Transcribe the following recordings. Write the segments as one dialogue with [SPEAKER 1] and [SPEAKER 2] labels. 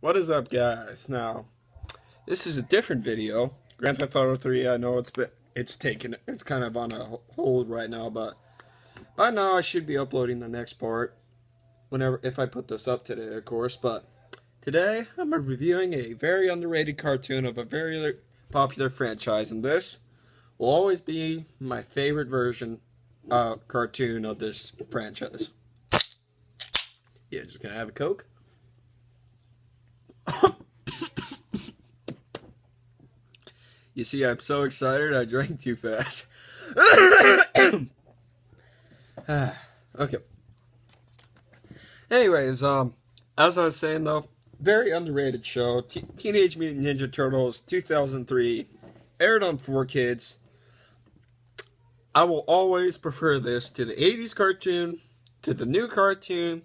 [SPEAKER 1] What is up, guys? Now, this is a different video. Grand Theft Auto 3, I know it's kind of on a hold right now, but by now I should be uploading the next part if I put this up today, of course. But today I'm reviewing a very underrated cartoon of a very popular franchise, and this will always be my favorite cartoon of this franchise. Yeah, just gonna have a Coke. You see, I'm so excited I drank too fast. Okay. Anyways, as I was saying though, very underrated show. Teenage Mutant Ninja Turtles 2003, aired on 4Kids. I will always prefer this to the 80s cartoon, to the new cartoon,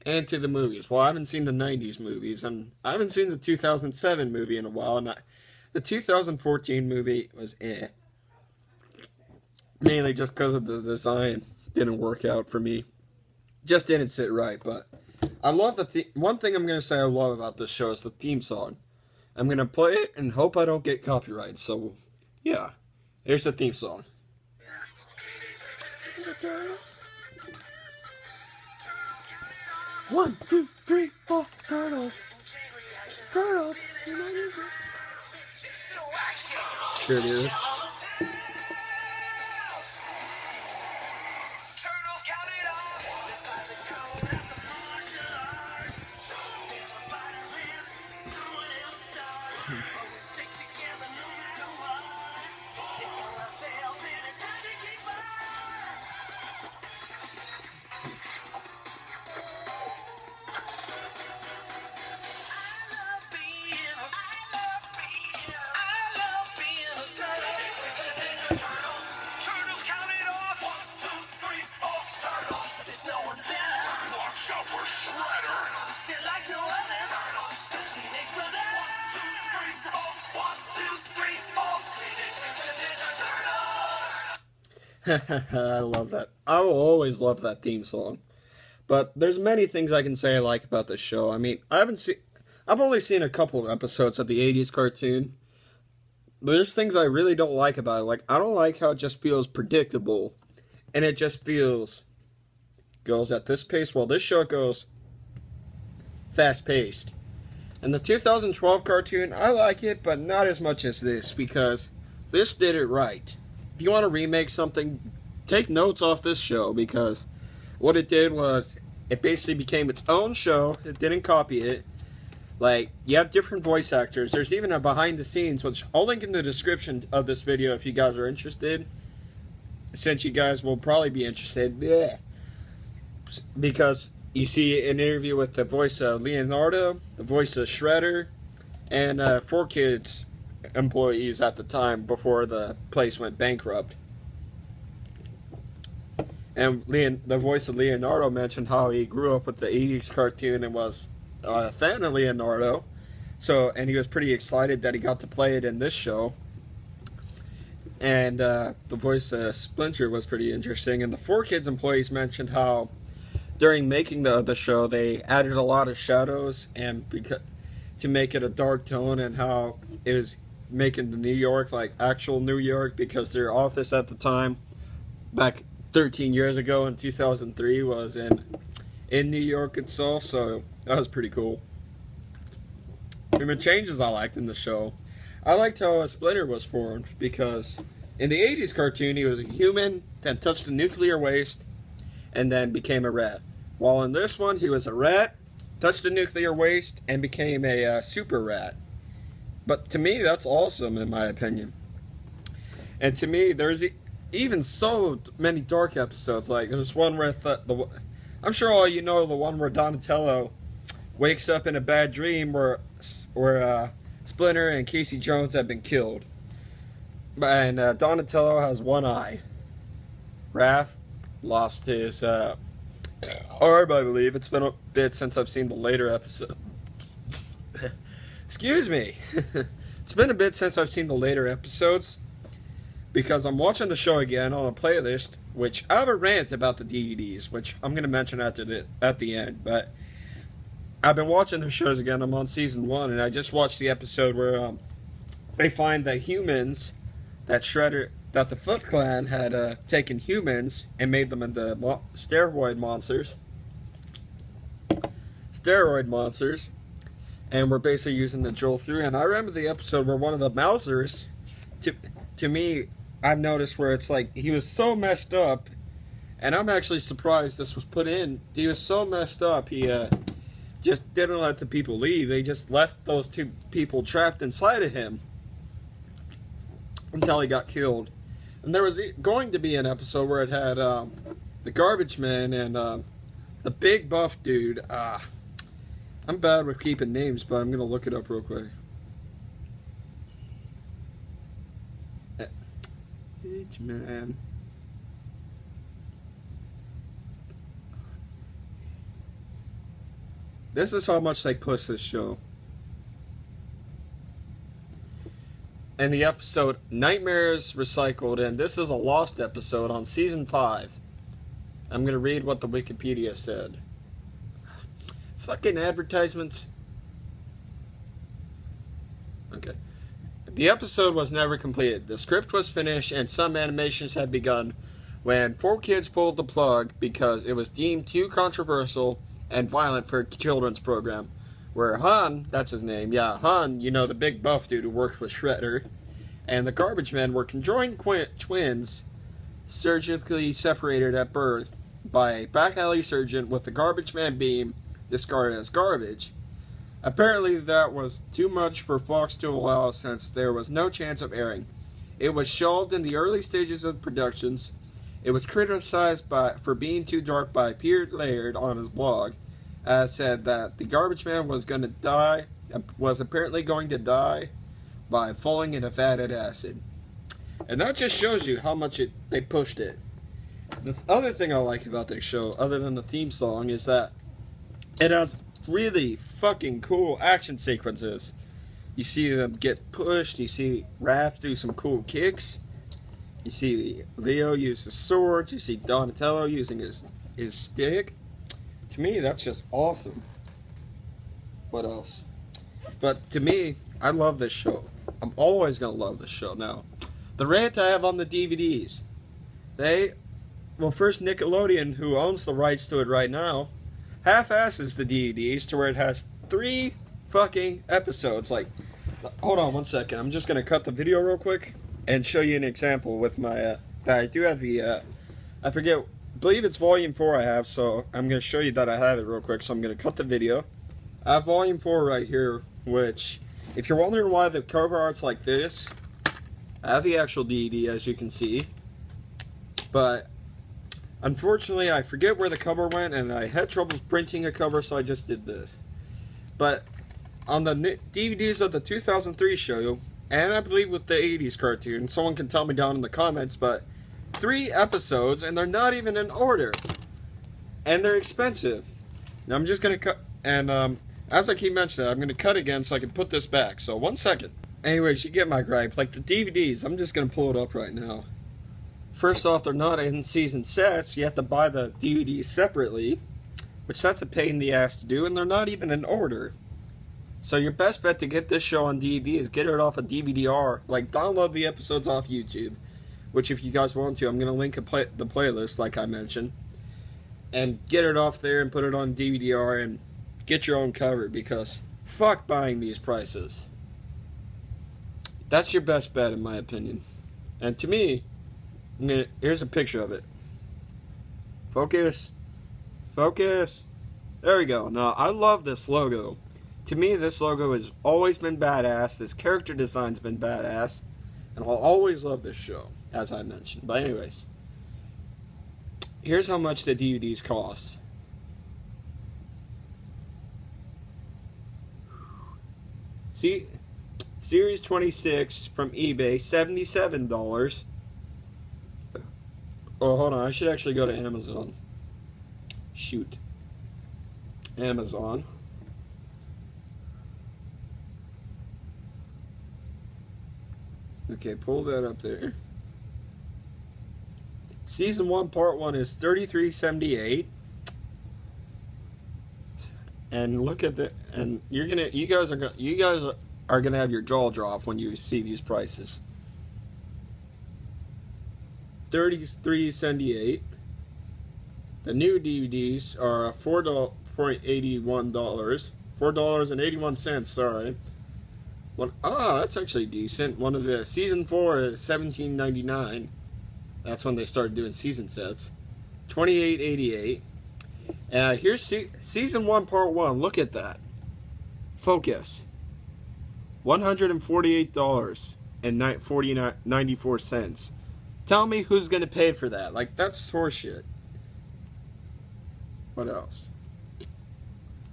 [SPEAKER 1] and to the movies. Well, I haven't seen the 90s movies, and I haven't seen the 2007 movie in a while, and the 2014 movie was mainly just because of the design. Didn't work out for me. Just didn't sit right, but I love one thing I'm going to say I love about this show is the theme song. I'm going to play it and hope I don't get copyright, so yeah. Here's the theme song. One, two, three, four, turtles. Turtles. Sure it is. I love that. I will always love that theme song. But there's many things I can say I like about this show. I mean, I've only seen a couple of episodes of the 80s cartoon. But there's things I really don't like about it. Like, I don't like how it just feels predictable. And it just goes at this pace. Well, this show goes fast-paced. And the 2012 cartoon, I like it, but not as much as this, because this did it right. If you want to remake something, take notes off this show, because what it did was it basically became its own show. It didn't copy it. Like, you have different voice actors. There's even a behind the scenes, which I'll link in the description of this video if you guys are interested. Since you guys will probably be interested. Bleh. Because you see an interview with the voice of Leonardo, the voice of Shredder, and 4Kids employees at the time before the place went bankrupt. And the voice of Leonardo mentioned how he grew up with the 80s cartoon and was a fan of Leonardo. And he was pretty excited that he got to play it in this show. And the voice of Splinter was pretty interesting. And the 4Kids employees mentioned how during making the show they added a lot of shadows and to make it a dark tone, and how it was making the New York like actual New York, because their office at the time, back 13 years ago in 2003, was in New York itself. So that was pretty cool. And the changes I liked in the show, I liked how a Splinter was formed, because in the 80s cartoon he was a human, then touched the nuclear waste, and then became a rat. While in this one he was a rat, touched the nuclear waste, and became a super rat. But to me, that's awesome, in my opinion. And to me, there's even so many dark episodes. Like, there's one where I'm sure all you know the one where Donatello wakes up in a bad dream where Splinter and Casey Jones have been killed. And Donatello has one eye. Raph lost his arm, I believe. It's been a bit since I've seen the later episode. Excuse me. It's been a bit since I've seen the later episodes, because I'm watching the show again on a playlist, which I have a rant about the DVDs, which I'm going to mention at the end. But I've been watching the shows again. I'm on season 1, and I just watched the episode where they find that humans, that the Foot Clan had taken humans and made them into steroid monsters. And we're basically using the drill through. And I remember the episode where one of the Mousers, to me, I've noticed where it's like he was so messed up, and I'm actually surprised this was put in. He was so messed up, he just didn't let the people leave. They just left those 2 people trapped inside of him until he got killed. And there was going to be an episode where it had the Garbage Man and the big buff dude. I'm bad with keeping names, but I'm going to look it up real quick. Garbage Man. This is how much they push this show. And the episode Nightmares Recycled, and this is a lost episode on season 5. I'm going to read what the Wikipedia said. Fucking advertisements. Okay. The episode was never completed. The script was finished and some animations had begun when 4 kids pulled the plug because it was deemed too controversial and violent for a children's program. Where Hun, that's his name, yeah, Hun, you know, the big buff dude who works with Shredder, and the Garbage Men were conjoined twins, surgically separated at birth by a back alley surgeon with the Garbage Man beam discarded as garbage. Apparently that was too much for Fox to allow since there was no chance of airing. It was shelved in the early stages of productions. It was criticized for being too dark by Peter Laird on his blog, said that the Garbage Man was apparently going to die by falling into fatted acid. And that just shows you how much they pushed it. The other thing I like about this show, other than the theme song, is that it has really fucking cool action sequences. You see them get pushed, you see Raph do some cool kicks, you see Leo use his swords, you see Donatello using his stick. To me, that's just awesome. What else? But to me, I love this show. I'm always going to love this show. Now, the rant I have on the DVDs. First Nickelodeon, who owns the rights to it right now, half-asses the DVDs to where it has 3 fucking episodes. Like, hold on 1 second. I'm just going to cut the video real quick and show you an example with my, I do have the, I believe it's volume 4 I have, so I'm going to show you that I have it real quick, so I'm going to cut the video. I have volume 4 right here, which, if you're wondering why the cover art's like this, I have the actual DVD, as you can see, but unfortunately I forget where the cover went, and I had trouble printing a cover, so I just did this. But on the DVDs of the 2003 show, and I believe with the 80s cartoon, someone can tell me down in the comments, but 3 episodes, and they're not even in order. And they're expensive. Now I'm just going to cut, and as I keep mentioning, I'm going to cut again so I can put this back. So 1 second. Anyways, you get my gripe. Like the DVDs, I'm just going to pull it up right now. First off, they're not in season sets. You have to buy the DVDs separately, which that's a pain in the ass to do, and they're not even in order. So your best bet to get this show on DVD is get it off a DVD-R. Like, download the episodes off YouTube, which if you guys want to, I'm going to link the playlist like I mentioned, and get it off there and put it on DVD-R and get your own cover, because fuck buying these prices. That's your best bet in my opinion. And to me, here's a picture of it. Focus. Focus. There we go. Now, I love this logo. To me, this logo has always been badass. This character design's been badass. And I'll always love this show, as I mentioned. But anyways, here's how much the DVDs cost. See, Series 26 from eBay, $77. Oh, hold on. I should actually go to Amazon. Shoot. Amazon. Okay, pull that up there. Season 1, Part 1 is $33.78. and look at and you guys are gonna have your jaw drop when you see these prices. $33.78. The new DVDs are $4.81. Sorry. That's actually decent. One of the season 4 is $17.99. That's when they started doing season sets. $28.88. Here's season 1, part 1. Look at that. Focus. $148.94. Tell me who's gonna pay for that. Like, that's horseshit. What else?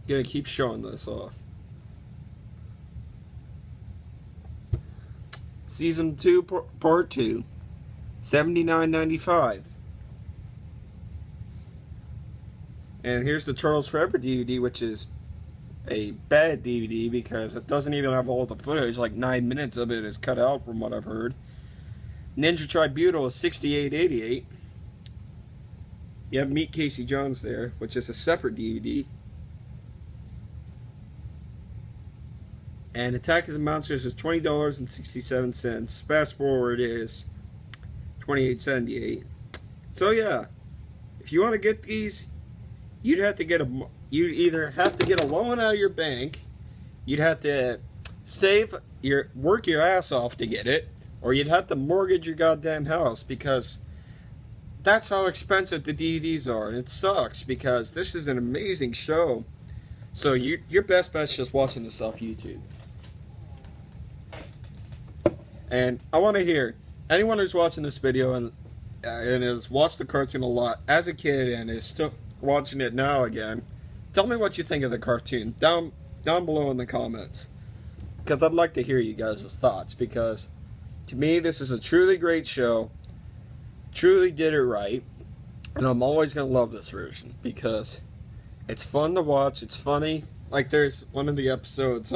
[SPEAKER 1] Gonna keep showing this off. Season 2, part 2. $79.95. And here's the Turtles Forever DVD, which is a bad DVD because it doesn't even have all the footage. Like 9 minutes of it is cut out from what I've heard. Ninja Tribunal is $68.88. You have Meet Casey Jones there, which is a separate DVD. And Attack of the Monsters is $20.67. Fast Forward is $28.78. So yeah, if you want to get these, you'd either have to get a loan out of your bank, you'd have to work your ass off to get it, or you'd have to mortgage your goddamn house, because that's how expensive the DVDs are. And it sucks because this is an amazing show. So your best bet's just watching this off YouTube. And I want to hear anyone who's watching this video and has watched the cartoon a lot as a kid and is still watching it now again. Tell me what you think of the cartoon down below in the comments, because I'd like to hear you guys' thoughts. Because to me, this is a truly great show. Truly did it right, and I'm always gonna love this version because it's fun to watch. It's funny. Like, there's one of the episodes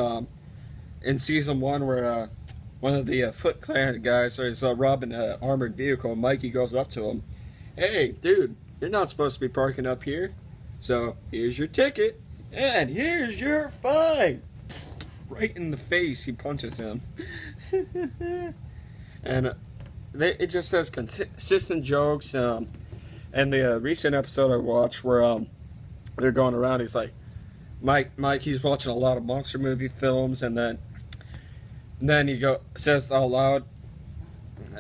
[SPEAKER 1] in season 1 where one of the Foot Clan guys is robbing an armored vehicle, and Mikey goes up to him, "Hey, dude, you're not supposed to be parking up here, so here's your ticket, and here's your fine." Right in the face, he punches him. And it just says consistent jokes. And the recent episode I watched where they're going around, he's like, Mike, he's watching a lot of monster movie films, and then he says out loud,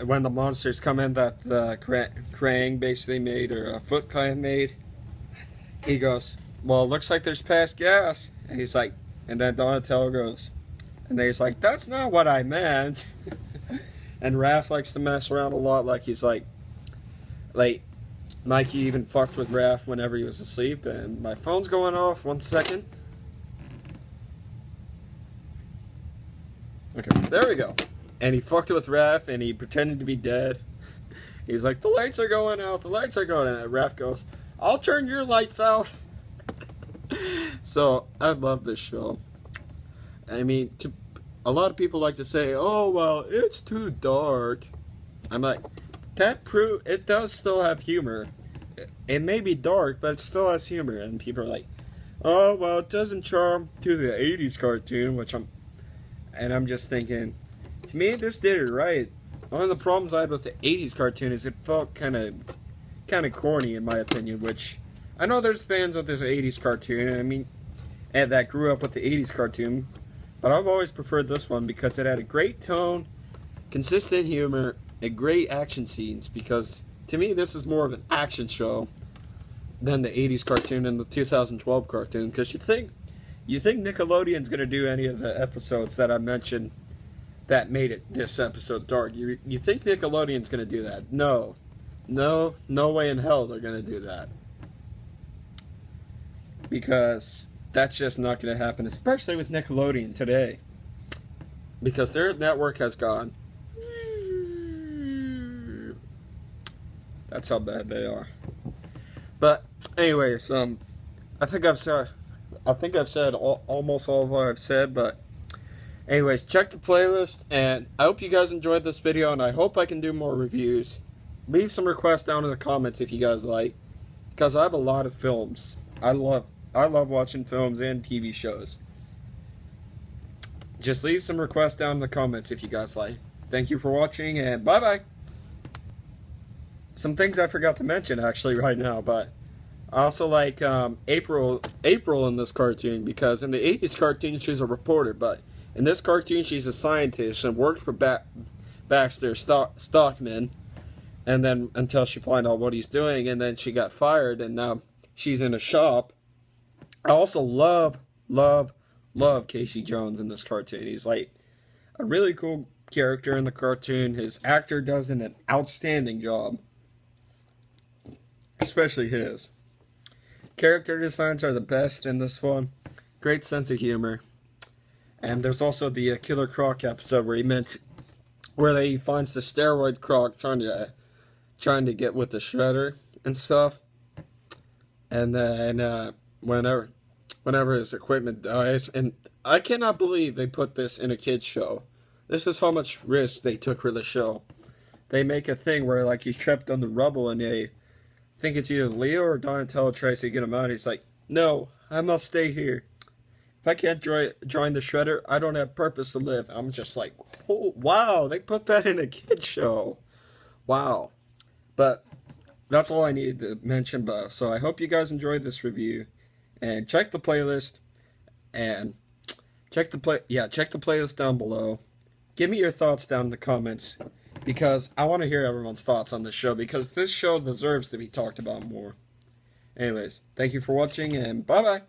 [SPEAKER 1] when the monsters come in that the Krang basically made, or Foot Clan made, he goes, "Well, it looks like there's past gas." And he's like, and then Donatello goes, and then he's like, "That's not what I meant." And Raph likes to mess around a lot. Like, he's like Mikey even fucked with Raph whenever he was asleep. And my phone's going off. 1 second. Okay, there we go. And he fucked with Raph, and he pretended to be dead. He's like, "The lights are going out, the lights are going out." And Raph goes, "I'll turn your lights out." So, I love this show. I mean, a lot of people like to say, "Oh, well, it's too dark." I'm like, it does still have humor. It may be dark, but it still has humor. And people are like, "Oh, well, it doesn't charm to the 80s cartoon," I'm just thinking, to me, this did it right. One of the problems I had with the 80s cartoon is it felt kind of corny, in my opinion, which I know there's fans of this 80s cartoon, and that grew up with the 80s cartoon, but I've always preferred this one because it had a great tone, consistent humor, and great action scenes, because to me, this is more of an action show than the 80s cartoon and the 2012 cartoon, because you think Nickelodeon's going to do any of the episodes that I mentioned that made this episode dark? You think Nickelodeon's going to do that? No way in hell they're going to do that, because that's just not going to happen, especially with Nickelodeon today, because their network has gone. That's how bad they are. But anyways, I think I've said almost all of what I've said, but anyways, check the playlist, and I hope you guys enjoyed this video, and I hope I can do more reviews. Leave some requests down in the comments if you guys like, because I have a lot of films. I love I love watching films and TV shows. Just leave some requests down in the comments if you guys like. Thank you for watching, and bye-bye. Some things I forgot to mention actually right now, but I also like April in this cartoon, because in the 80s cartoon she's a reporter, but in this cartoon she's a scientist and worked for Baxter Stockman, and then until she found out what he's doing, and then she got fired, and now she's in a shop. I also love Casey Jones in this cartoon. He's like a really cool character in the cartoon. His actor does an outstanding job, especially his. Character designs are the best in this one. Great sense of humor. And there's also the Killer Croc episode where he finds the steroid Croc trying to get with the shredder and stuff. And then whenever his equipment dies, and I cannot believe they put this in a kids show. This is how much risk they took for the show. They make a thing where like he's trapped on the rubble, and they think it's either Leo or Donatello tries to get him out. He's like, "No, I must stay here. If I can't join the shredder, I don't have purpose to live." I'm just like, oh, wow, they put that in a kid show. Wow. But that's all I needed to mention. So I hope you guys enjoyed this review, and check the playlist, and check the playlist down below. Give me your thoughts down in the comments, because I want to hear everyone's thoughts on this show, because this show deserves to be talked about more. Anyways, thank you for watching, and bye-bye.